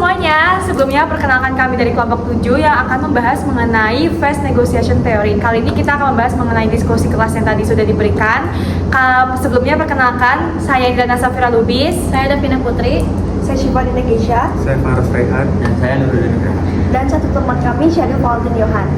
semuanya, sebelumnya perkenalkan kami dari kelompok 7 yang akan membahas mengenai Fast Negotiation Theory. Kali ini kita akan membahas mengenai diskusi kelas yang tadi sudah diberikan. Sebelumnya perkenalkan, saya Indra Safira Lubis. Saya Davina Putri. Saya Syifa Dina Keisha. Saya Faras Rehan. Dan saya Nuruddin Ibrahim. Dan satu teman kami, Syarif Walton Yohan.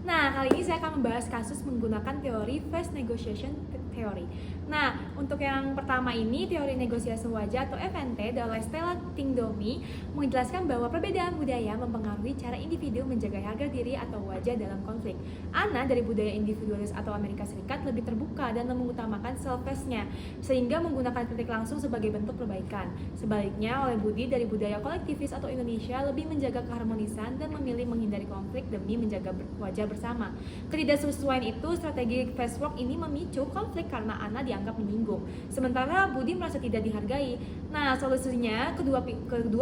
Nah, kali ini saya akan membahas kasus menggunakan teori Fast Negotiation Theory. Nah, untuk yang pertama ini, teori negosiasi wajah atau FNT oleh Stella Tingdomi menjelaskan bahwa perbedaan budaya mempengaruhi cara individu menjaga harga diri atau wajah dalam konflik. Ana dari budaya individualis atau Amerika Serikat lebih terbuka dan mengutamakan self-nya, sehingga menggunakan kritik langsung sebagai bentuk perbaikan. Sebaliknya, oleh Budi dari budaya kolektivis atau Indonesia lebih menjaga keharmonisan dan memilih menghindari konflik demi menjaga wajah bersama. Ketidaksesuaian itu, strategi fast work ini memicu konflik karena Ana dianggap menyinggung, sementara Budi merasa tidak dihargai. Nah, solusinya kedua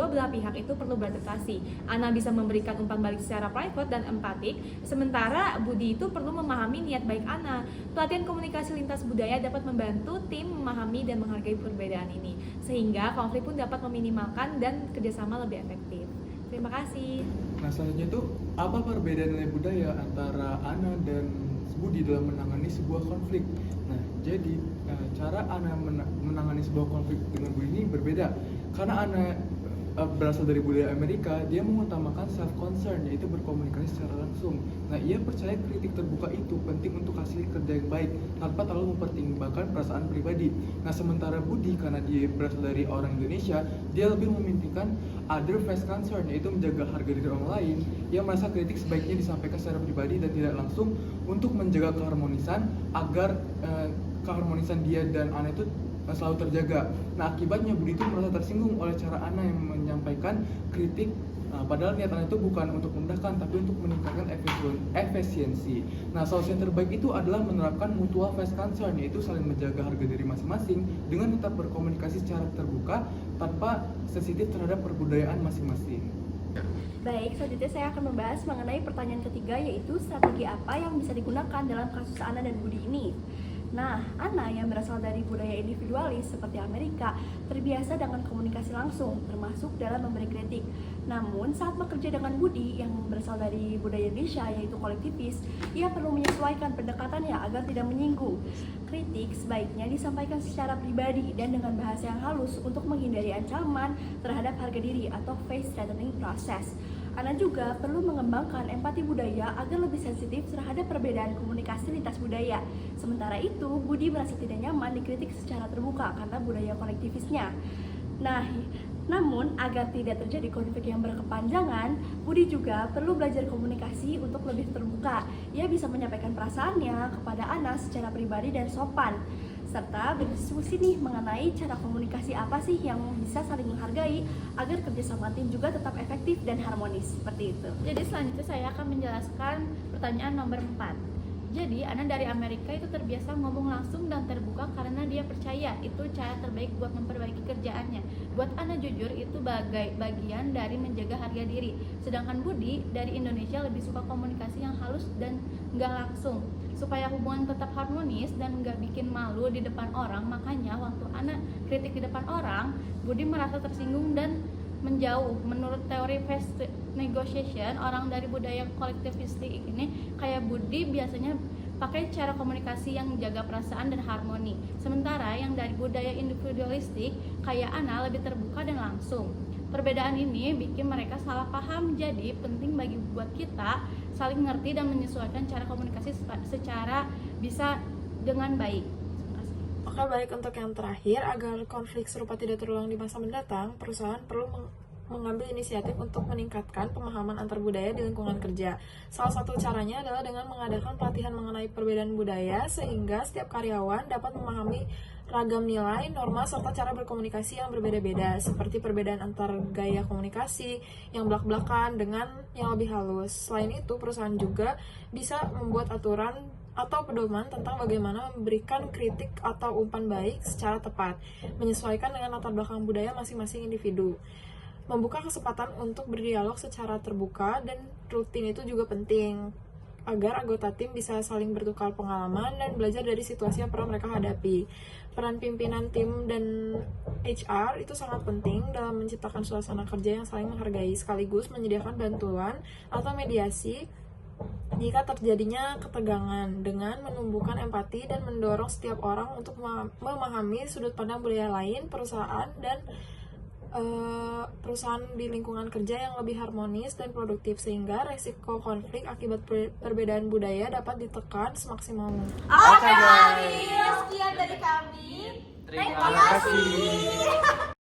belah pihak itu perlu beradaptasi. Ana bisa memberikan umpan balik secara private dan empatik, sementara Budi itu perlu memahami niat baik Ana. Pelatihan komunikasi lintas budaya dapat membantu tim memahami dan menghargai perbedaan ini, sehingga konflik pun dapat meminimalkan dan kerjasama lebih efektif. Terima kasih. Nah, selanjutnya itu apa perbedaan nilai budaya antara Ana dan Budi dalam menangani sebuah konflik? Nah, jadi cara Ana menangani sebuah konflik dengan Budi ini berbeda. Karena Ana berasal dari budaya Amerika, dia mengutamakan self concern, yaitu berkomunikasi secara langsung. Nah, ia percaya kritik terbuka itu penting untuk hasil kerja yang baik tanpa terlalu mempertimbangkan perasaan pribadi. Nah, sementara Budi karena dia berasal dari orang Indonesia, dia lebih mementingkan other face concern, yaitu menjaga harga diri orang lain. Ia merasa kritik sebaiknya disampaikan secara pribadi dan tidak langsung untuk menjaga keharmonisan agar keharmonisan dia dan Ana itu selalu terjaga. Nah, akibatnya Budi itu merasa tersinggung oleh cara Ana yang menyampaikan kritik, padahal niat Ana itu bukan untuk merendahkan tapi untuk meningkatkan efisiensi. Nah, solusi yang terbaik itu adalah menerapkan mutual face concern, yaitu saling menjaga harga diri masing-masing dengan tetap berkomunikasi secara terbuka tanpa sensitif terhadap perbudayaan masing-masing. Baik, selanjutnya saya akan membahas mengenai pertanyaan ketiga, yaitu strategi apa yang bisa digunakan dalam kasus Ana dan Budi ini. Nah, Ana yang berasal dari budaya individualis seperti Amerika terbiasa dengan komunikasi langsung, termasuk dalam memberi kritik. Namun, saat bekerja dengan Budi yang berasal dari budaya Indonesia, yaitu kolektivis, ia perlu menyesuaikan pendekatannya agar tidak menyinggung. Kritik sebaiknya disampaikan secara pribadi dan dengan bahasa yang halus untuk menghindari ancaman terhadap harga diri atau face threatening process. Ana juga perlu mengembangkan empati budaya agar lebih sensitif terhadap perbedaan komunikasi lintas budaya. Sementara itu, Budi merasa tidak nyaman dikritik secara terbuka karena budaya kolektivisnya. Nah, namun agar tidak terjadi konflik yang berkepanjangan, Budi juga perlu belajar komunikasi untuk lebih terbuka. Ia bisa menyampaikan perasaannya kepada Ana secara pribadi dan sopan, serta berdiskusi nih mengenai cara komunikasi apa sih yang bisa saling menghargai agar kerjasama tim juga tetap efektif dan harmonis, seperti itu. Jadi selanjutnya saya akan menjelaskan pertanyaan nomor 4. Jadi Ana dari Amerika itu terbiasa ngomong langsung dan terbuka karena dia percaya itu cara terbaik buat memperbaiki kerjaannya. Buat Ana jujur itu bagian dari menjaga harga diri. Sedangkan Budi dari Indonesia lebih suka komunikasi yang halus dan nggak langsung, supaya hubungan tetap harmonis dan nggak bikin malu di depan orang. Makanya waktu Ana kritik di depan orang, Budi merasa tersinggung dan menjauh. Menurut teori fast negotiation, orang dari budaya kolektivistik ini kayak Budi biasanya pakai cara komunikasi yang jaga perasaan dan harmoni, sementara yang dari budaya individualistik kayak Ana lebih terbuka dan langsung. Perbedaan ini bikin mereka salah paham, jadi penting bagi buat kita saling ngerti dan menyesuaikan cara komunikasi secara bisa dengan baik. Oke, baik, untuk yang terakhir, agar konflik serupa tidak terulang di masa mendatang, perusahaan perlu mengambil inisiatif untuk meningkatkan pemahaman antar budaya di lingkungan kerja. Salah satu caranya adalah dengan mengadakan pelatihan mengenai perbedaan budaya, sehingga setiap karyawan dapat memahami ragam nilai, norma, serta cara berkomunikasi yang berbeda-beda, seperti perbedaan antar gaya komunikasi yang belak-belakan dengan yang lebih halus. Selain itu, perusahaan juga bisa membuat aturan atau pedoman tentang bagaimana memberikan kritik atau umpan baik secara tepat, menyesuaikan dengan latar belakang budaya masing-masing individu. Membuka kesempatan untuk berdialog secara terbuka dan rutin itu juga penting. agar anggota tim bisa saling bertukar pengalaman dan belajar dari situasi yang pernah mereka hadapi. Peran pimpinan tim dan HR itu sangat penting dalam menciptakan suasana kerja yang saling menghargai, sekaligus menyediakan bantuan atau mediasi jika terjadinya ketegangan, dengan menumbuhkan empati dan mendorong setiap orang untuk memahami sudut pandang budaya lain, perusahaan di lingkungan kerja yang lebih harmonis dan produktif, sehingga resiko konflik akibat perbedaan budaya dapat ditekan semaksimal mungkin. Oke, sekian dari kami. Terima kasih.